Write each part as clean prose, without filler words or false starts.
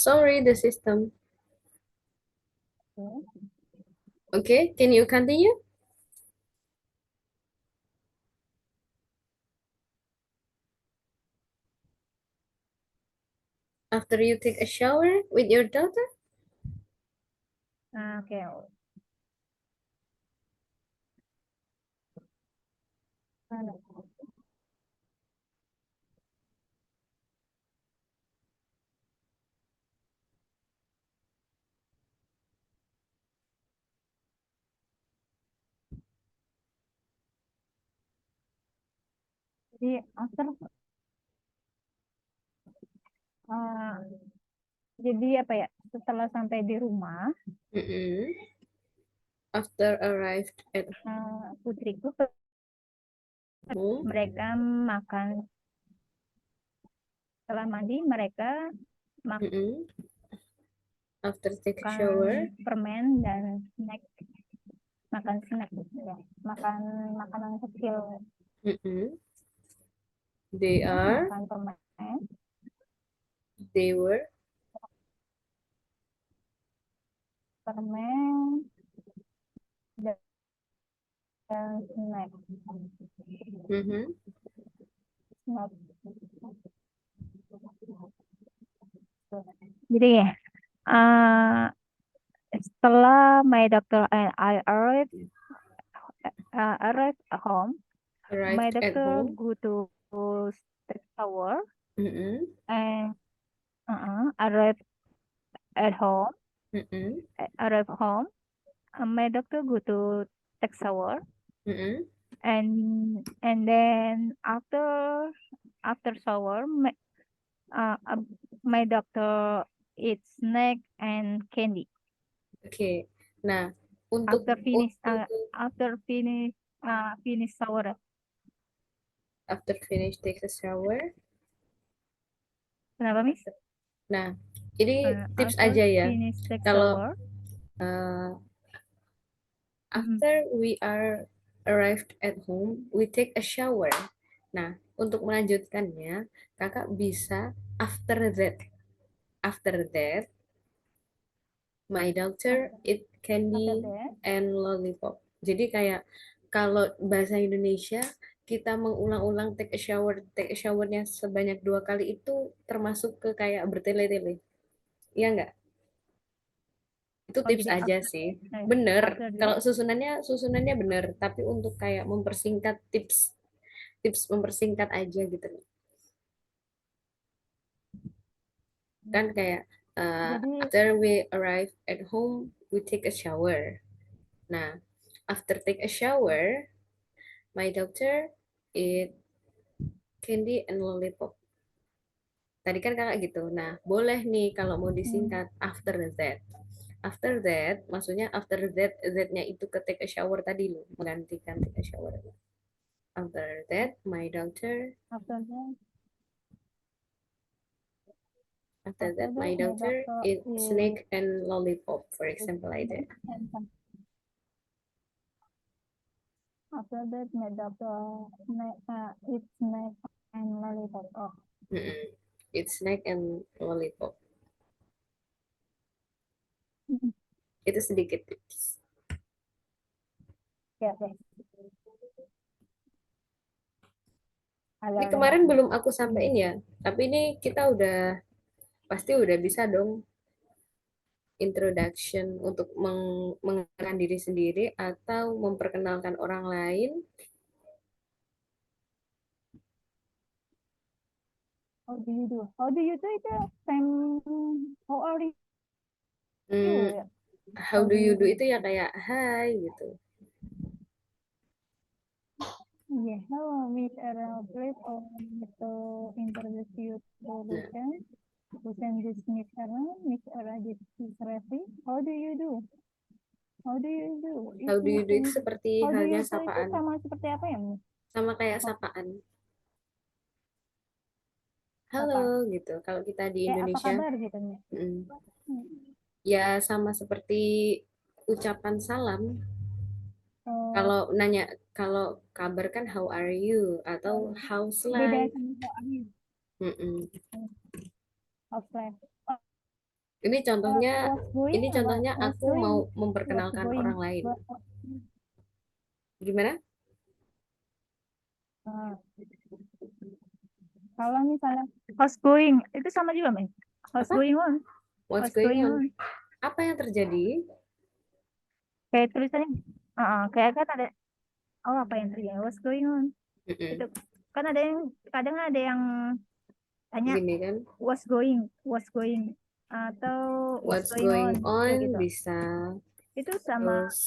Sorry, the system. Okay, can you continue? After you take a shower with your daughter? Oke. Jadi uh, jadi apa ya? Setelah sampai di rumah, Mm-mm. After arrived at putriku home. mereka makan. Setelah mandi mereka Mm-mm. After take a makan shower. permen dan snack, makan snack ya, makan makanan kecil, Mm-mm. They are, makan permen, they were, permen dan snack. mm-hmm. Snack. Jadi setelah my doctor and I arrived at home, my Arrived at doctor home. go to take shower Mm-mm. and arrived at home. Mm-mm. Arrived home. My doctor go to take shower Mm-mm. and then after shower, my doctor eat snack and candy. Oke. Nah, untuk After finish untuk after finish finish shower. after finish take a shower. Kenapa, Miss? Nah, ini tips After aja ya. finish take Kalau shower. after we are arrived at home, we take a shower. Nah, untuk melanjutkannya, kakak bisa after that. After that, my daughter eat After candy that, and lollipop. Jadi kayak kalau bahasa Indonesia kita mengulang-ulang take a showernya sebanyak 2 kali itu termasuk ke kayak bertele-tele. Iya nggak? Itu oh tips jadi aja sih. Bener, after kalau that, susunannya bener, tapi untuk kayak mempersingkat tips tips mempersingkat aja gitu loh. Kan kayak jadi after we arrive at home, we take a shower. Nah, after take a shower, my daughter eat candy and lollipop. Tadi kan kakak gitu. Nah, boleh nih kalau mau disingkat after that. After that, maksudnya after that, that-nya itu ke take a shower tadi loh, menggantikan take a shower. After that, after that, after that, my my daughter doctor eat is snake and lollipop, for example, like that. and after that my doctor eat snack and lollipop. Oh, Mm-mm. Eat snack and lollipop. Itu sedikit tips. ya oke. Ini Agak kemarin belum aku ini. sampaikan ya, tapi ini kita pasti udah bisa dong introduction untuk mengenalkan diri sendiri atau memperkenalkan orang lain. How do you do? How do you do itu same. How are you? Hmm, Ya. how How do do you you do do? itu ya kayak hai gitu. Yeah, hello, Miss Era. Please allow me to introduce you to Nah, Lucien this Miss Era. Miss Era, this is Revi. How do you do? How do you do? how do Itu you do itu seperti how do halnya you do itu sapaan, sama seperti apa ya, Miss? sama kayak Oh, sapaan. Halo apa? gitu. Kalau kita di Kayak apa Indonesia, kabar gitu, Miss? ya sama seperti ucapan salam. Oh, Kalau nanya, kalau kabar kan how are you atau how's beda life. sama how are you? Mm-mm. How's life? Ini contohnya, What's going? ini contohnya What's aku mau going? What's memperkenalkan going? orang lain. What, Gimana? uh, kalau misalnya what's going itu sama juga, Mei. What's Apa? going on? What's What's going going on? on? Apa yang terjadi? Kayak tulisannya, kayak kan ada, oh apa yang terjadi? What's going on? Itu Mm-mm. kan ada yang kadang ada yang tanya Gini kan, what's going atau what's what's going going on kayak on gitu. bisa, Itu sama terus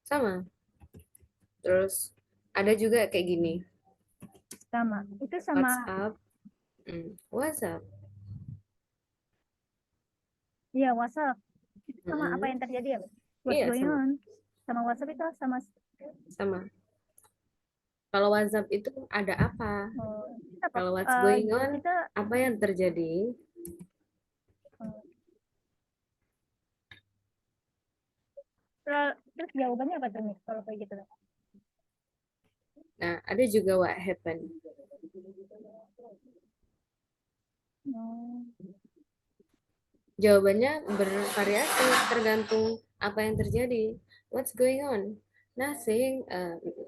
sama, terus ada juga kayak gini, sama. Itu sama what's up, what's up, ya WhatsApp. Itu sama apa Mm-mm. yang terjadi ya? What's Iya going sama, on? Sama WhatsApp itu sama sama. Kalau WhatsApp itu ada apa? oh, apa Kalau what's going on, kita apa yang terjadi? eh, terus jawabannya apa tuh Miss, kalau kayak gitu? Nah, ada juga what happened. Hmm, Jawabannya bervariasi tergantung apa yang terjadi. What's going on? Nothing.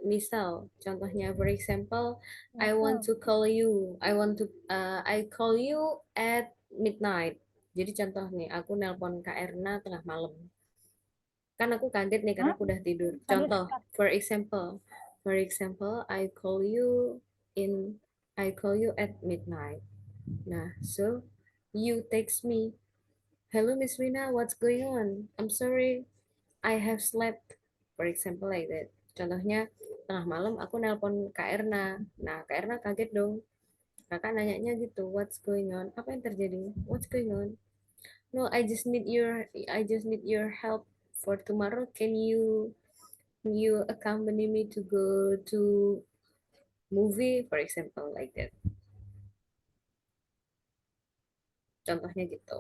Misal, contohnya, for example, I want WhatsApp. to call you. I call you at midnight. Jadi contoh nih, aku nelpon Kak Erna tengah malam. Kan aku kaget nih karena Hah? aku udah tidur. Kaget Contoh, for example, in, I call you at midnight. Nah, so you text me, "Hello, Miss Rina, what's going on? I'm sorry, I have slept." For example like that. Contohnya, tengah malam aku nelpon Kak Erna. Nah, Kak Erna kaget dong. Kakak nanyanya gitu, what's going on? Apa yang terjadi? What's going on? No, I just need your help for tomorrow. Can you accompany me to go to movie, for example like that. Contohnya gitu.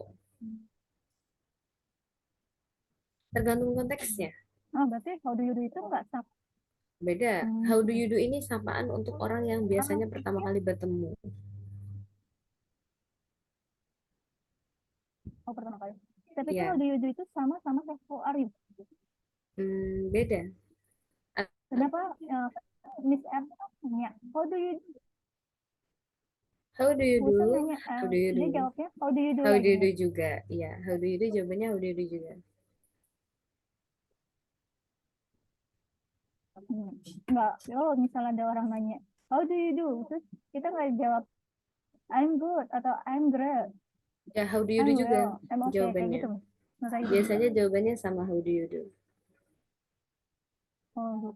Tergantung konteksnya. Berarti how do you do itu nggak sah. Beda. How do Hmm. you do ini sapaan untuk orang yang biasanya pertama Ya, kali bertemu. pertama kali. Tapi kan how Ya, do you do itu sama sama kayak how are you. beda. Kenapa Miss R nanya how do you How do you Bukan do? nanya How do you dia do? jawabnya how do you do How do lagi you do nih. juga. Iya, how do you do jawabannya how do you do juga. Nggak, misalnya ada orang nanya how do you do, terus kita nggak jawab I'm good atau I'm great, Ya, how do you do I'm juga well, I'm okay kayak jawabannya. gitu. Nggak kayak gitu juga. Biasanya jawabannya sama how do you do. Oh,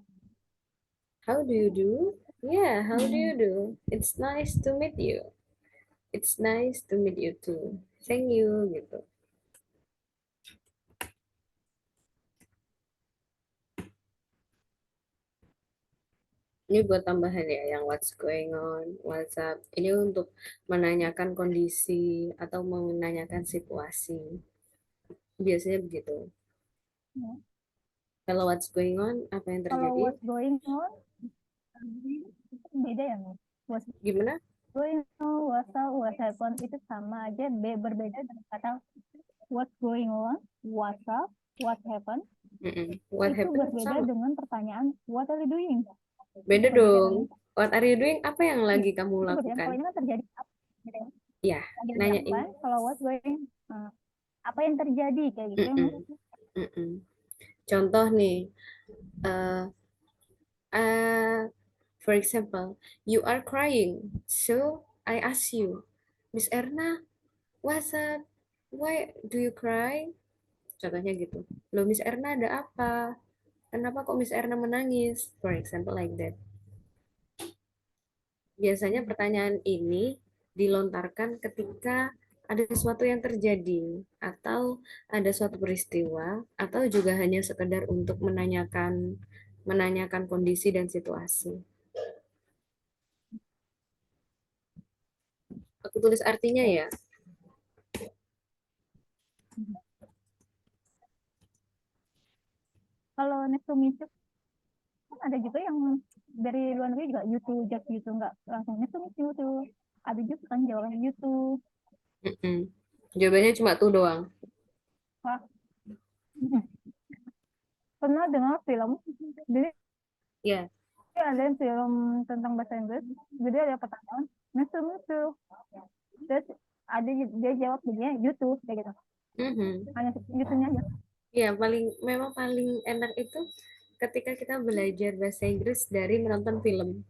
How do you do? Yeah, how do hmm. you do? It's nice to meet you. It's nice to meet you too. Thank you gitu. Ini buat tambahan ya, yang what's going on, what's up. Ini untuk menanyakan kondisi atau menanyakan situasi. Biasanya begitu. Ya. Kalau what's going on, apa yang Kalau terjadi? what's going on beda ya nih. What's Gimana? going on, what happened itu sama aja, berbeda dengan kata what's going on, what's up, what happened What itu happened berbeda sama. dengan pertanyaan what are you doing. Beda Berbeda kan dong. ya? What are you doing? Apa yang Iya, lagi kamu itu berbeda. lakukan? Kalau ini kan terjadi apa gitu ya. Ya, Lagi nanyain. dilakukan. Kalau what's going, uh, apa yang terjadi kayak gitu yang Mm-mm, mm-mm. Contoh nih, uh, uh, for example, you are crying. So I ask you, Miss Erna, what's up? Why do you cry? Contohnya gitu. Loh, Miss Erna ada apa? Kenapa kok Miss Erna menangis? For example like that. Biasanya pertanyaan ini dilontarkan ketika ada sesuatu yang terjadi atau ada suatu peristiwa atau juga hanya sekedar untuk menanyakan kondisi dan situasi. Aku tulis artinya ya. kalau next to meet you, kan ada juga yang dari luar negeri juga YouTube just gitu nggak langsung next to meet you tuh ada juga kan jawabannya YouTube. Mm-mm. Jawabannya cuma tuh doang. Wah, pernah dengar film. Jadi Ya. ada film tentang bahasa Inggris. Jadi ada pertanyaan, musuh musuh. Terus ada dia jawab begini, YouTube kayak gitu. Mhm. Hanya gitunya aja. Ya, memang paling enak itu ketika kita belajar bahasa Inggris dari menonton film.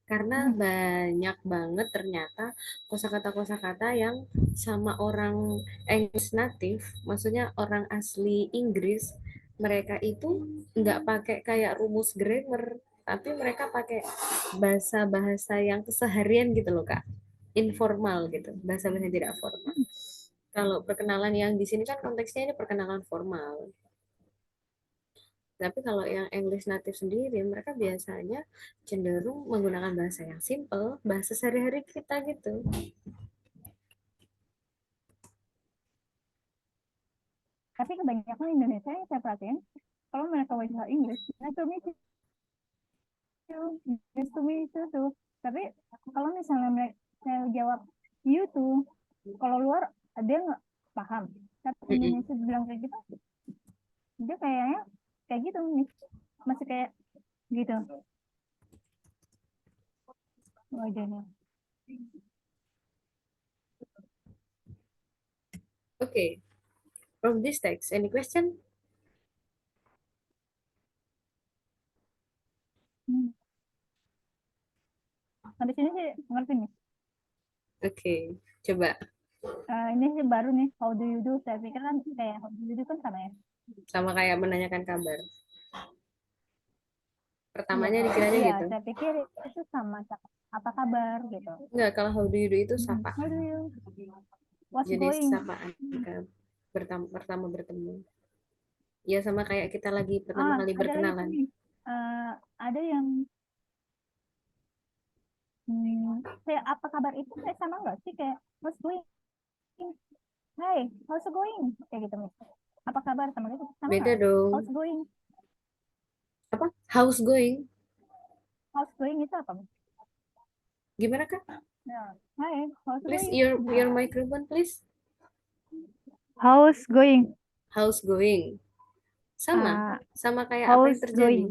Karena Hmm. banyak banget ternyata kosakata-kosakata yang sama orang English native, maksudnya orang asli Inggris, mereka itu nggak pakai kayak rumus grammar, tapi mereka pakai bahasa-bahasa yang keseharian gitu loh, Kak. Informal gitu, bahasa-bahasa yang tidak formal. Kalau perkenalan yang di sini kan konteksnya ini perkenalan formal. Tapi kalau yang English native sendiri, mereka biasanya cenderung menggunakan bahasa yang simple, bahasa sehari-hari kita gitu. Tapi kebanyakan Indonesia yang saya perhatiin, kalau mereka bahasa Inggris, nice to meet you, nice to meet you tuh. Tapi kalau misalnya mereka saya jawab you tuh, kalau luar dia nggak paham. Tapi Mm-mm. Indonesia bilang kayak gitu, dia kayaknya kayak gitu nih, masih kayak gitu wajahnya. Okay, from this text, any question? Hmm. Habis ini sih ngerti nih. Okay, coba Ini sih baru nih, how do you do? Saya pikir kan kayak how do you do kan sama ya. sama kayak menanyakan kabar. Iya, Pertamanya dikiranya iya, gitu. saya pikir itu sama apa kabar gitu. Enggak, kalau how do you do itu How sapaan. do you? What's Jadi going? sapaan pertama bertemu. Ya sama kayak kita lagi pertama Ah, kali ada lagi tuh berkenalan. nih. Ada yang kayak apa kabar itu kayak sama nggak sih kayak what's going? Hey, how's it going? Kayak gitu nih. Apa kabar sama gitu? Sama Beda nggak? How's dong. going? Apa? How's going? How's going itu apa? Gimana, Kak? Ya, hey, how's it Please going? Gitu. your microphone please. How's going? How's going? Sama. Uh, Sama kayak apa yang how's terjadi. going?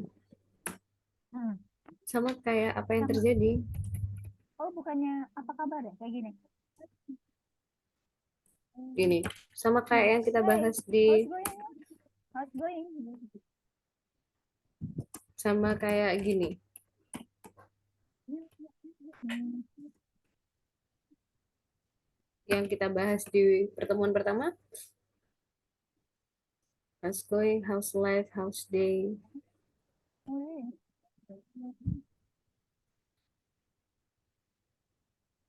Hmm. Sama kayak apa yang Sama. terjadi. Oh, bukannya apa kabar ya? Kayak gini. Ini sama kayak Nah, yang kita hey, bahas how's di going? How's going? sama kayak gini. Hmm. Yang kita bahas di pertemuan pertama. How's going? How's life? How's day? Oh,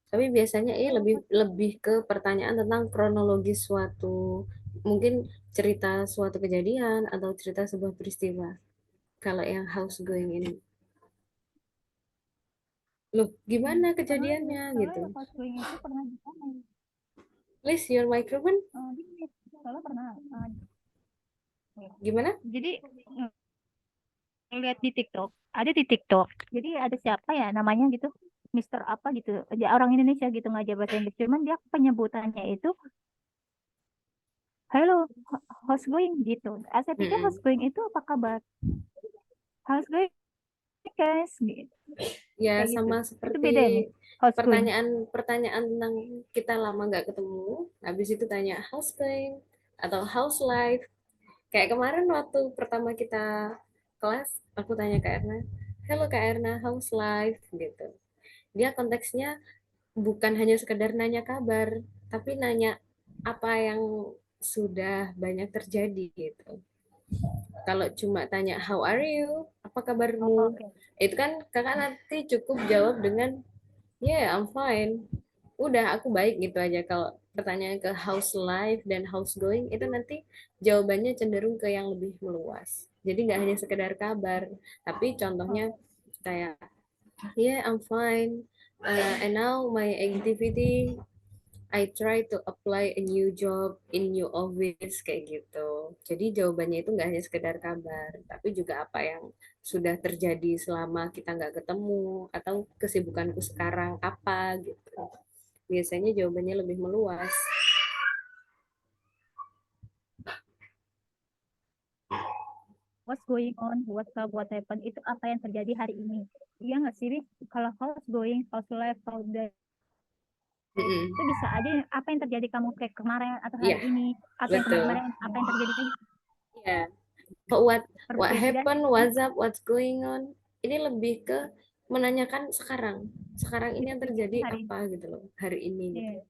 Tapi biasanya iya. lebih lebih ke pertanyaan tentang kronologis suatu mungkin cerita suatu kejadian atau cerita sebuah peristiwa. Kalau yang how's going ini, loh gimana Pernah kejadiannya gitu. soalnya how's going itu pernah di sana. Please your microphone. Gini, soalnya pernah. Gimana? Jadi ngeliat di TikTok, ada di TikTok. Jadi ada siapa ya namanya gitu, Mister apa gitu, dia orang Indonesia gitu ngajar bahasa Inggris. Cuman dia penyebutannya itu hello, how's going gitu. Saya pikir how's Mm-mm. going itu apa kabar? How's going guys? Gitu. Ya Kayak gitu. sama Itu seperti beda ya nih. How's going? pertanyaan-pertanyaan tentang kita lama nggak ketemu, habis itu tanya how's going atau how's life. Kayak kemarin waktu pertama kita kelas, aku tanya Kak Erna, hello Kak Erna, how's life gitu. Dia konteksnya bukan hanya sekedar nanya kabar, tapi nanya apa yang sudah banyak terjadi gitu. Kalau cuma tanya how are you, apa Oh, kabarmu, oke. itu kan kakak nanti cukup jawab dengan yeah I'm fine. Udah aku baik gitu aja. Kalau pertanyaan ke how's life dan how's going itu nanti jawabannya cenderung ke yang lebih meluas. Jadi nggak hanya sekedar kabar, tapi Oh, contohnya kayak yeah I'm fine. And now my activity I try to apply a new job in new office kayak gitu. Jadi jawabannya itu nggak hanya sekedar kabar, tapi juga apa yang sudah terjadi selama kita nggak ketemu atau kesibukanku sekarang apa gitu. Biasanya jawabannya lebih meluas. what's going on, what's up, what happened, itu apa yang terjadi hari ini. Iya nggak sih, Ri? Kalau how's going, how's life, how's day, Mm-mm. itu bisa aja apa yang terjadi kamu kayak kemarin atau Iya, hari ini, atau yang betul. kemarin-kemarin, apa yang terjadi kayak gitu. Iya. What Seperti itu dan happened, what's up, what's going on. Ini lebih ke menanyakan sekarang. Sekarang ini yang terjadi hari ini. apa gitu loh, hari ini gitu. Iya.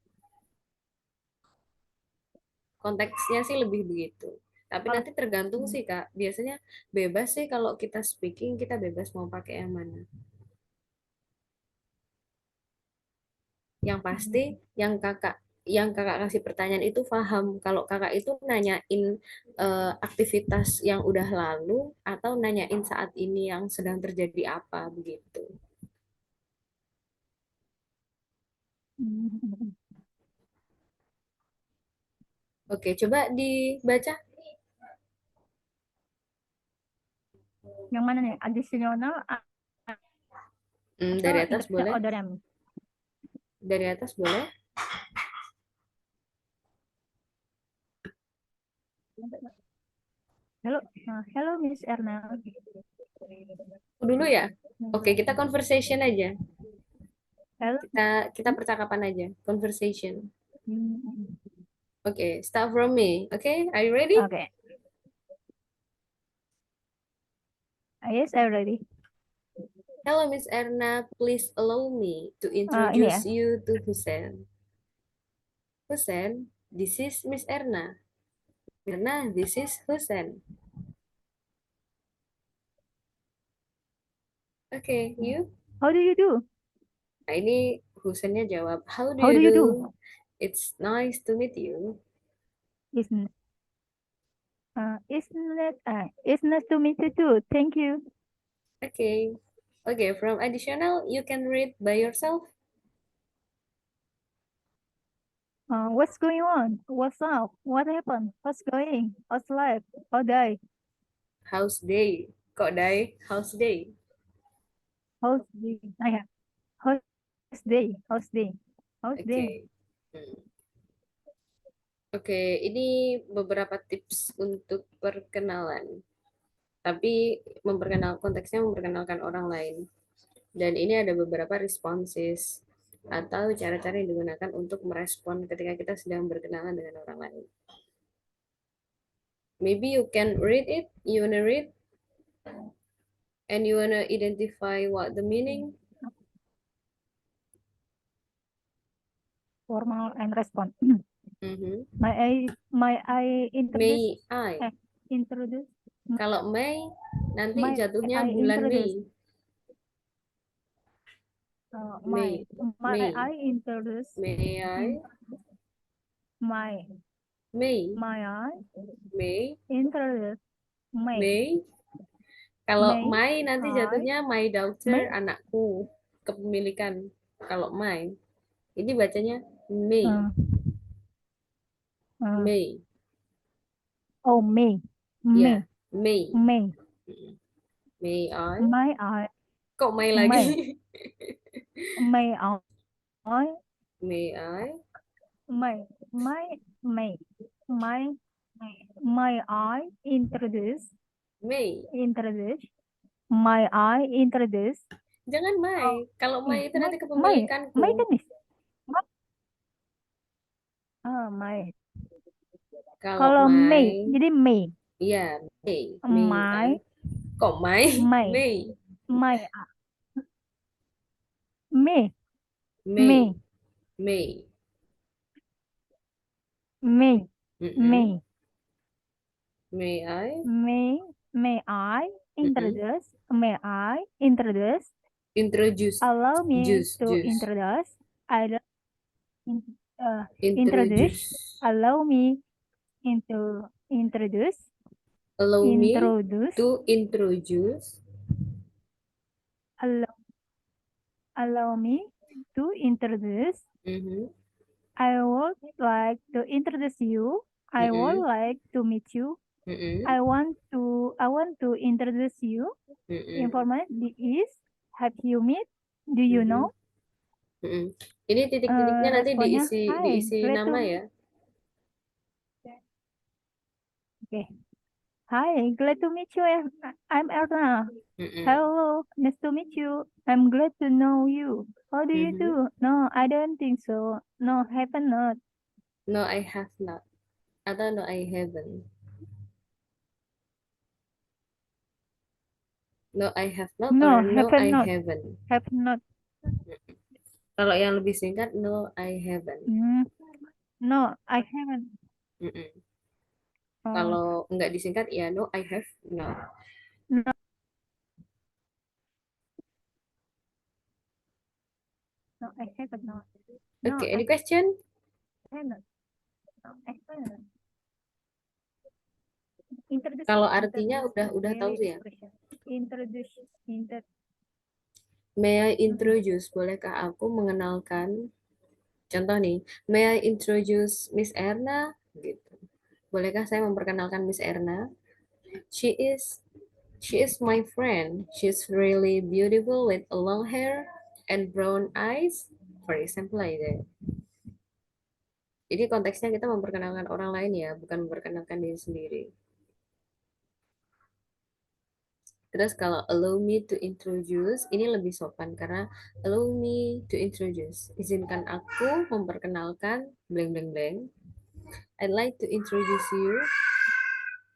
Konteksnya sih lebih begitu. Tapi Kalau nanti tergantung hmm, sih Kak. Biasanya bebas sih kalau kita speaking, kita bebas mau pakai yang mana. Yang pasti hmm, yang kakak kasih pertanyaan itu paham. Kalau kakak itu nanyain aktivitas yang udah lalu atau nanyain saat ini yang sedang terjadi apa begitu. hmm, hmm. Oke, coba dibaca. Yang mana nih? Additional Dari atau atas inverse boleh? orderan? Dari atas boleh? Hello, hello Miss Erna. Dulu ya. Oke, kita conversation aja. Hello. Kita percakapan aja, conversation. Hmm. Oke, start from me. Oke, are you ready? Oke. Yes, I'm ready. Hello, Miss Erna. Please allow me to Ini ya. introduce you to Hussein. Hussein, this is Miss Erna. Erna, this is Hussein. Oke, you? How do you do? Nah, ini Hussein-nya jawab, How do How you do you do? do? It's nice to meet you. Isn't it's nice to meet you too. Thank you. Okay. Okay, from additional, you can read by yourself. What's going on? What's up? What happened? What's going? How's life? How day? How's day? Kok day? How's day? How's day? Yeah. How's day? How's day? How's day? Oke. Hmm. Oke, ini beberapa tips untuk perkenalan. Tapi konteksnya memperkenalkan orang lain. Dan ini ada beberapa responses atau cara-cara yang digunakan untuk merespon ketika kita sedang berkenalan dengan orang lain. Maybe you can read it, you wanna read, and you wanna identify what the meaning. Formal and respond. Mhm. My I introduce May I. introduce Kalau May, nanti my jatuhnya I bulan introduce Mei. my May, my May, I introduce May in I, my May, my I May, introduce May May. Kalau May my nanti I jatuhnya my daughter, May anakku, kepemilikan. Kalau my, ini bacanya May, uh, uh, May, oh May ya, May May. May May I? my I Kok May lagi? May May I May I? May my May my my I May. introduce my I introduce Jangan May. oh Kalau May itu my nanti my kepemilikanku. my kan May. Kalau Kalau May, May, jadi May. iya May. May I. May, Kok May? May, May. May, May, May. May, May. May, Mm-mm. May, May I? May Mm-mm. May I introduce, Introduce. allow me Juice. to Juice. introduce, I introduce, Introduce. allow me into introduce, Allow me introduce, to introduce. allow, allow me to introduce. Mhm. I would like to introduce you. I would Mm-mm. like to meet you. Mm-mm. I want to introduce you. Mm-mm. Information is have you met? Do you Mhm. know? Mm-mm. Ini titik-titiknya nanti Responnya diisi hi, diisi glad to nama meet. ya. Oke. Hi, glad to meet you. I'm Erna. Mm-mm. Hello, nice to meet you. I'm glad to know you. How do you Mhm. do? No, I don't think so. No, haven't not. No, I have not. Atau no, I haven't. No, I have not or No, no, I haven't not. haven't. Have not. Kalau yang lebih singkat, no, I haven't. Mm, no, I haven't. Mm-mm. Oh, Kalau nggak disingkat, ya no, I have not. no, no, I haven't not. No, Okay, I any question? haven't. No, I haven't. Introduce, Kalau artinya introduce udah tahu daily sih ya. expression. Introduce, inter. May I introduce? Bolehkah aku mengenalkan? Contoh nih, may I introduce Miss Erna? Gitu. Bolehkah saya memperkenalkan Miss Erna? She is She is my friend. She's really beautiful with long hair and brown eyes. For example, like that. Jadi konteksnya kita memperkenalkan orang lain ya, bukan memperkenalkan diri sendiri. Terus kalau allow me to introduce, ini lebih sopan karena allow me to introduce. Izinkan aku memperkenalkan blank blank blank. I'd like to introduce you.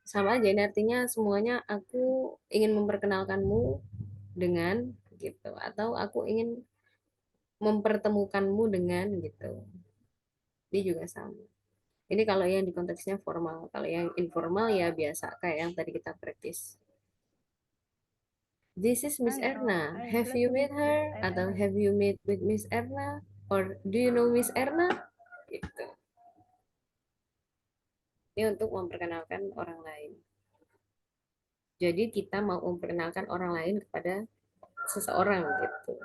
Sama aja, ini artinya semuanya aku ingin memperkenalkanmu dengan gitu. Atau aku ingin mempertemukanmu dengan gitu. Ini juga sama. Ini kalau yang di konteksnya formal. Kalau yang informal ya biasa kayak yang tadi kita praktis. This is Miss Hi, Erna. I'm Have glad you to met meet you. her? I'm Atau Erna. have you met with Miss Erna? Or do you know Miss Erna? Gitu. Ini untuk memperkenalkan orang lain. Jadi kita mau memperkenalkan orang lain kepada seseorang gitu.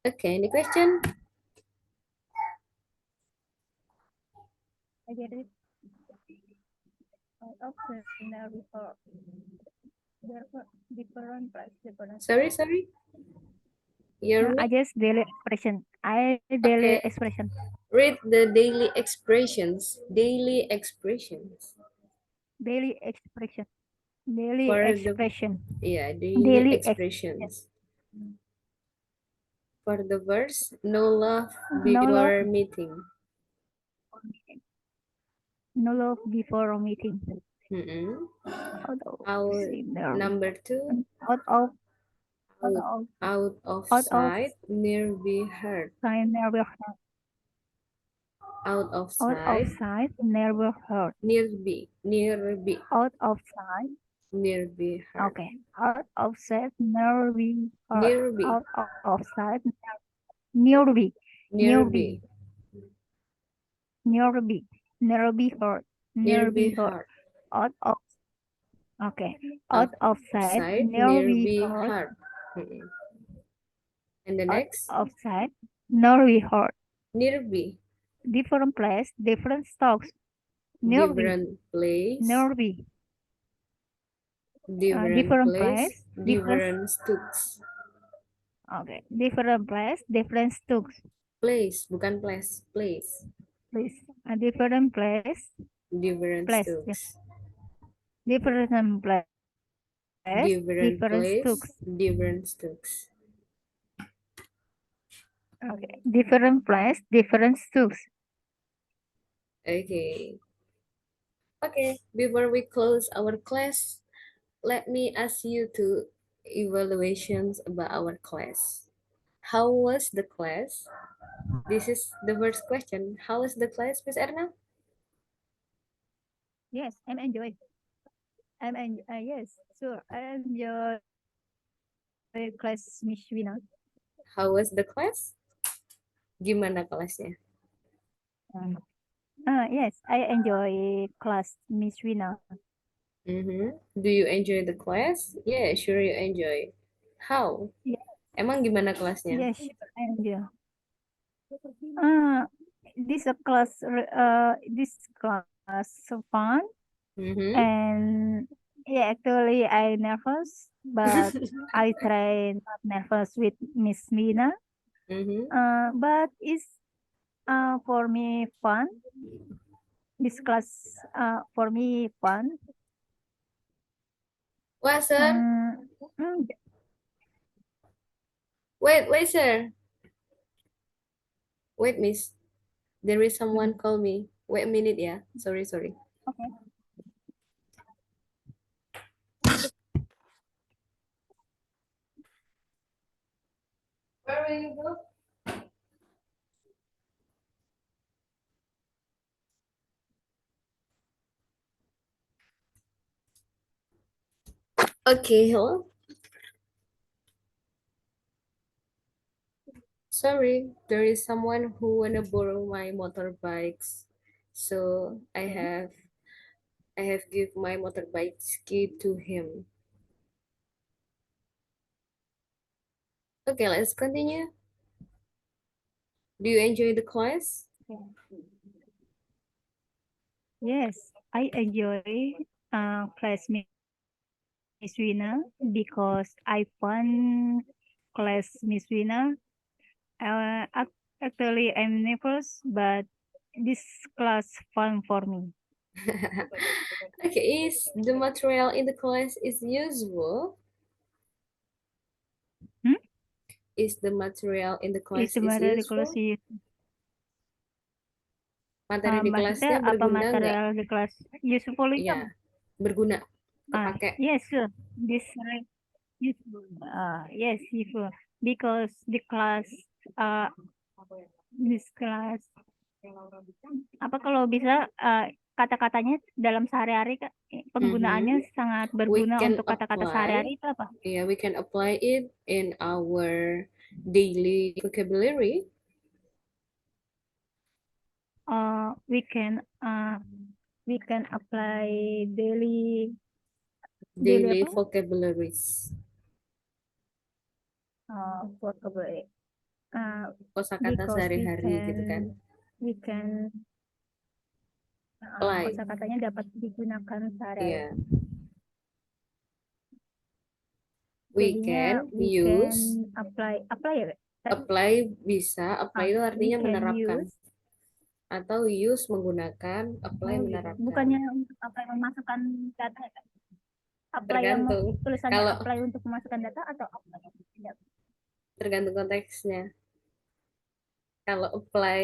Okay, any question? I get it. I often now before. Therefore, different price, different Sorry, stock. sorry. No, Your I just daily expression. I daily okay. expression. Read the daily expressions. Daily expressions. Daily expression. Daily For the expression. daily Daily expression. expressions. For the verse, no love No love. before meeting. No love before meeting. Mm-mm. Out of Our scenery. number two, Out of out out, of out of out of sight, near be heard. never Out of out of sight, sight never heard. near be, Out of sight. near be heard. Okay. Out of sight never be heard. Near be, Out of sight near be. near Near be. be, Near be. Near be heard. near Near be be heard. heard. Out of okay. Out Out of of sight sight, near near be be heard. heard. Mm-mm. And the Out next, of sight near be heard. near be, Different place, different stocks. Near be. different place, Near be. different Different place, place, different different stooks. okay. Different place, different stocks. Place, bukan place, place. Please. A different place, Different place. Yeah. stooks. Different place, Different different place, stocks. different stooks. Okay. Different place, different stocks. Okay. Okay, before we close our class, let me ask you two evaluations about our class. How was the class? This is the first question. How was the class, Miss Erna? Yes, I'm enjoy. Yes, sure. I enjoy class Miss Wina. How was the class? Gimana kelasnya? Yes, I enjoy class Miss Wina. Do you enjoy the class? Yeah, sure you enjoy. How? Yeah. Emang gimana kelasnya? Yes, sure, I enjoy. This class so fun and yeah, actually I nervous, but I try not nervous with Miss Mina. But For me, fun. This class, for me, fun. What, sir? Mm, Wait, sir. Wait, miss. There is someone mm, call me. Wait a minute, yeah. Sorry. okay. Where will you go? Okay, hello. Sorry, there is someone who wanna borrow my motorbikes. So Okay. I have give my motorbike's key to him. Okay, let's continue. Do you enjoy the class? Yes, I enjoy class Miss Wina because I fun class Miss Wina. Actually, I'm nervous, but this class fun for me. Okay, is the material in the class is useful? Hmm? Is the material in the Is class the is material useful? di Materi di maksudnya kelasnya apa berguna nggak? material di kelas? Useful itu? Iya, berguna, Ah, kepake. yes, sure. This useful. Yes, useful. Because the class, uh, this class, apa kalau bisa kata-katanya dalam sehari-hari penggunaannya sangat We berguna can untuk kata-kata apply, sehari-hari itu apa? yeah, we can apply it in our daily vocabulary. We can apply daily daily Daily apa? vocabularies. Vocabulary. Kosakata Because sehari-hari gitu kan. we can Apply. kosakatanya dapat digunakan sehari-hari. Iya. We Jadinya can we can use, apply ya, Kak? apply bisa, apply itu We artinya can menerapkan. use. Atau use menggunakan, apply Oh gitu. menerapkan. Bukannya untuk apply memasukkan data ya, Kak? Apply yang Tergantung. tulisannya Kalau apply untuk memasukkan data atau apply tidak? tergantung konteksnya. Kalau apply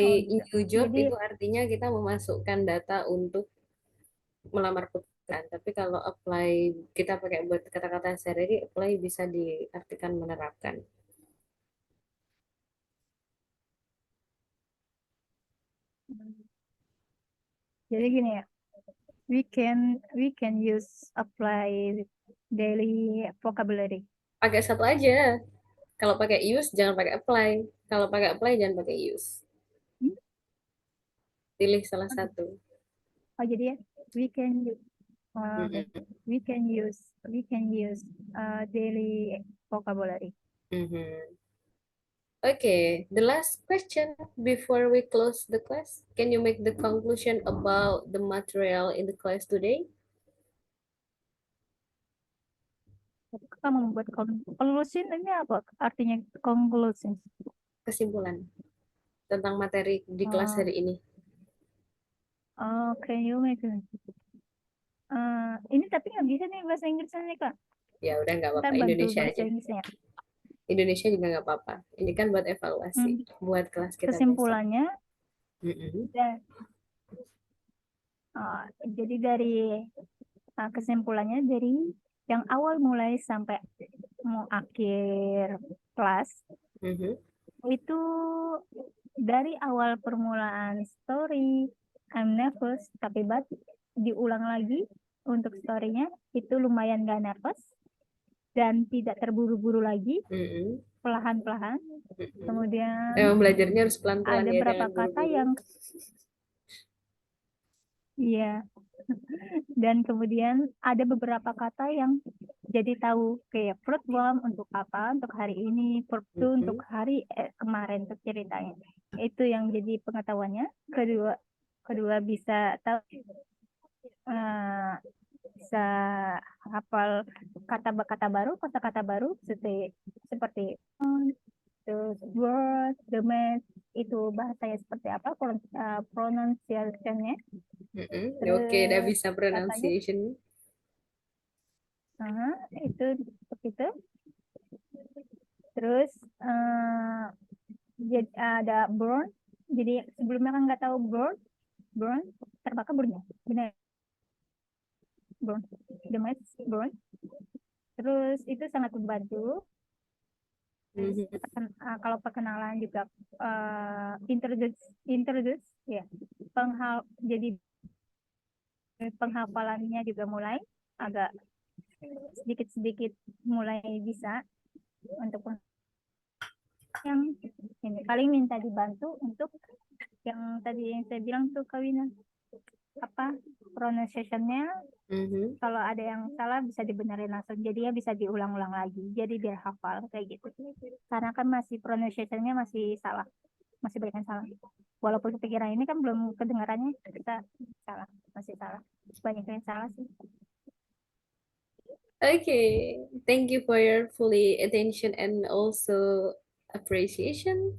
Oh gitu. new job Jadi itu artinya kita memasukkan data untuk melamar pekerjaan. Tapi kalau apply kita pakai buat kata-kata sehari-hari, apply bisa diartikan menerapkan. jadi gini ya. We can use apply daily vocabulary. Pakai satu aja. Kalau pakai use jangan pakai apply. Kalau pakai apply jangan pakai use. Hmm? Pilih salah satu. Oh jadi ya, we can use uh, Mm-mm. we can use daily vocabulary. Mhm. Okay, the last question before we close the class. Can you make the conclusion about the material in the class today? Kamu membuat conclusion ini apa artinya conclusion? Kesimpulan tentang materi di kelas Uh, hari ini. can you make ini tapi nggak bisa nih bahasa Inggrisnya nih Kak. Ya udah nggak Ntar apa-apa, bantu Indonesia bahasa aja. Inggrisnya. Indonesia juga nggak apa-apa. Ini kan buat evaluasi, Hmm. buat kelas kita besok. Kesimpulannya, Mm-mm. dan, jadi dari kesimpulannya dari yang awal mulai sampai mau akhir kelas Mhm. itu dari awal permulaan story I'm nervous tapi diulang lagi untuk storynya itu lumayan gak nervous dan tidak terburu-buru lagi, Mm-mm. pelan-pelan. Mm-mm. Kemudian Emang belajarnya harus pelan-pelan ada ya, beberapa jangan kata buru-buru. yang iya, dan kemudian ada beberapa kata yang jadi tahu kayak fruit bomb untuk apa untuk hari ini, fruit two untuk Mhm. hari kemarin untuk ceritanya. Itu yang jadi pengetahuannya. Kedua kedua bisa tahu, eh, bisa hafal kata-kata baru, kata-kata baru seperti terus word, the math itu bahasanya seperti apa, pronunciation-nya. Oke, udah Terus bisa katanya, pronunciation. aha, itu seperti itu. Terus jadi ada burn. Jadi sebelumnya kan nggak tahu burn terbakar burn ya, benar burn, damage burn. Terus itu sangat membantu. Mhm. Kalau perkenalan juga introduce ya, jadi penghafalannya juga mulai agak sedikit-sedikit mulai bisa untuk yang ini paling minta dibantu untuk yang tadi yang saya bilang tuh Kawina, apa pronunciation-nya, Mhm. kalau ada yang salah bisa dibenerin langsung, jadi ya bisa diulang-ulang lagi jadi biar hafal kayak gitu, karena kan masih pronunciation-nya masih salah, masih banyak yang salah, walaupun kepikiran ini kan belum kedengarannya kita salah, masih salah, banyak yang salah sih. Okay, thank you for your fully attention and also appreciation.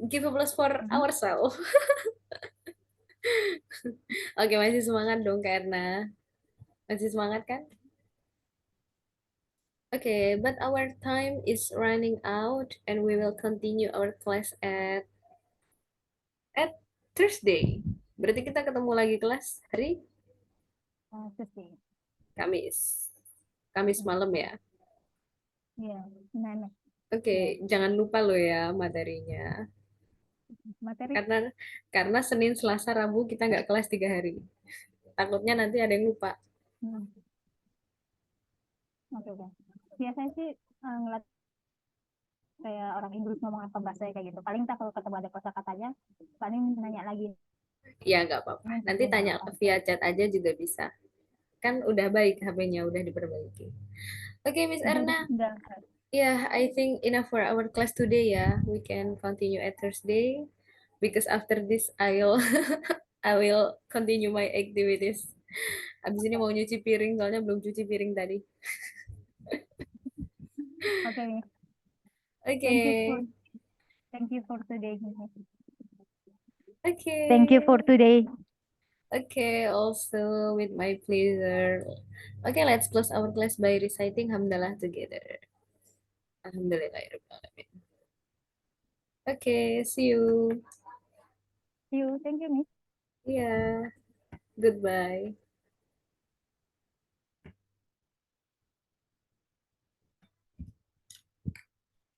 Give a plus for Mhm. ourselves. Oke, masih semangat dong karena masih semangat kan? Okay, but our time is running out and we will continue our class at Thursday. Berarti kita ketemu lagi kelas hari Terus sih Kamis. Kamis malam ya. ya, nah, nah, Oke, ya jangan lupa lo ya materinya. materi. Karena Senin, Selasa, Rabu kita nggak kelas 3 hari. Takutnya nanti ada yang lupa. Hmm, oke oke. Biasanya sih ngeliat kayak orang Inggris ngomong apa bahasa kayak gitu. Paling tak kalau ketemu ada kosakatanya, paling nanya lagi Ya nggak apa-apa. ini Nanti ngomong tanya apa via kayak chat gitu. aja juga bisa. Kan udah baik HP-nya, udah diperbaiki. Oke, Miss Erna. Udah, Yeah, I think enough for our class today ya. We can continue at Thursday because after this I will continue my activities. Abis ini mau nyuci piring soalnya belum cuci piring tadi. oke. Oke. Thank you for thank you for today. Oke. Thank you for today. Oke, also with my pleasure. Okay, let's close our class by reciting Hamdalah together. Alhamdulillahirrahmanirrahim. Okay, see you. See you. Thank you, Miss. Yeah, goodbye.